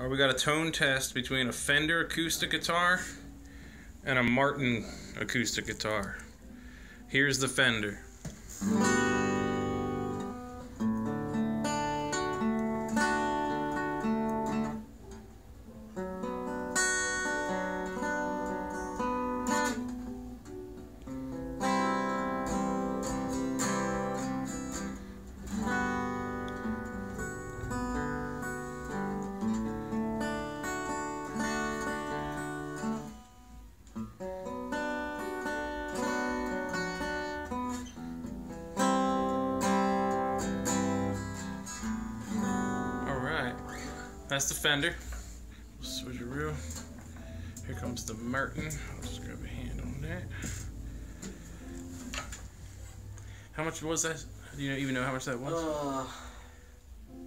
We got a tone test between a Fender acoustic guitar and a Martin acoustic guitar. Here's the Fender. That's the Fender. Switcheroo. Here comes the Martin. I'll just grab a hand on that. How much was that? Do you even know how much that was?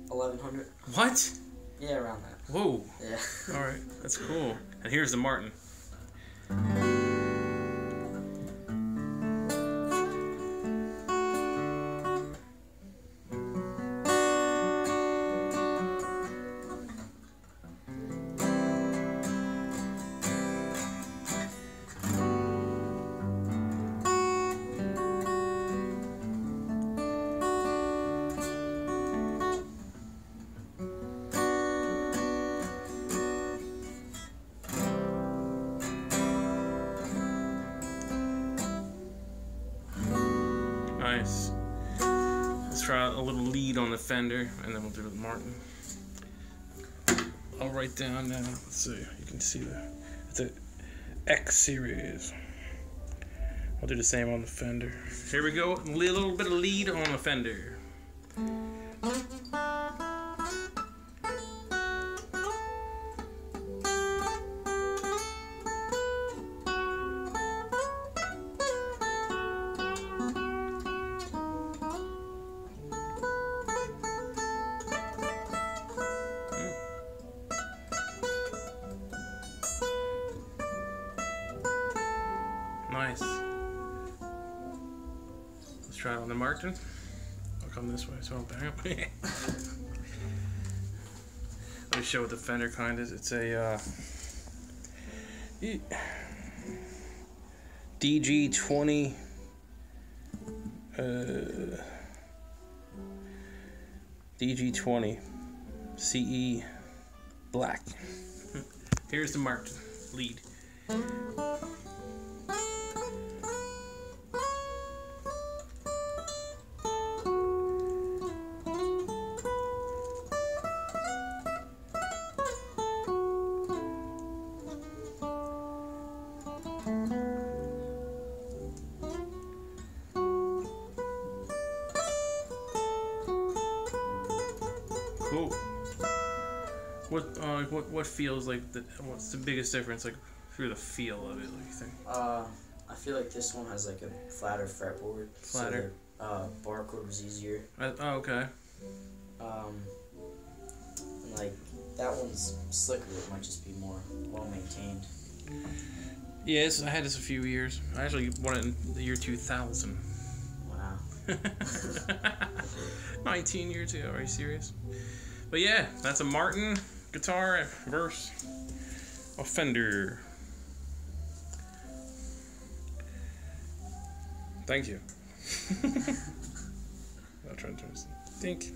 $1,100. What? Yeah, around that. Whoa. Yeah. All right, that's cool. And here's the Martin. Nice. Let's try a little lead on the Fender, and then we'll do the Martin. I'll write down now. Let's see. You can see it's a X series. I'll do the same on the Fender. Here we go. A little bit of lead on the Fender. Nice. Let's try it on the Martin. I'll come this way so I'll bang up. Let me show what the Fender kind is. It's a DG20 DG20 CE black. Here's the Martin lead. Cool. What feels like what's the biggest difference like through the feel of it? What do you think? I feel like this one has like a flatter fretboard. Flatter. So the bar chord was easier. Oh, okay. And like that one's slicker. It might just be more well maintained. Yes, I had this a few years. I actually bought it in the year 2000. Wow. 19 years ago. Are you serious? But yeah, that's a Martin guitar versus a Fender. Thank you. I'll try to turn this. Think.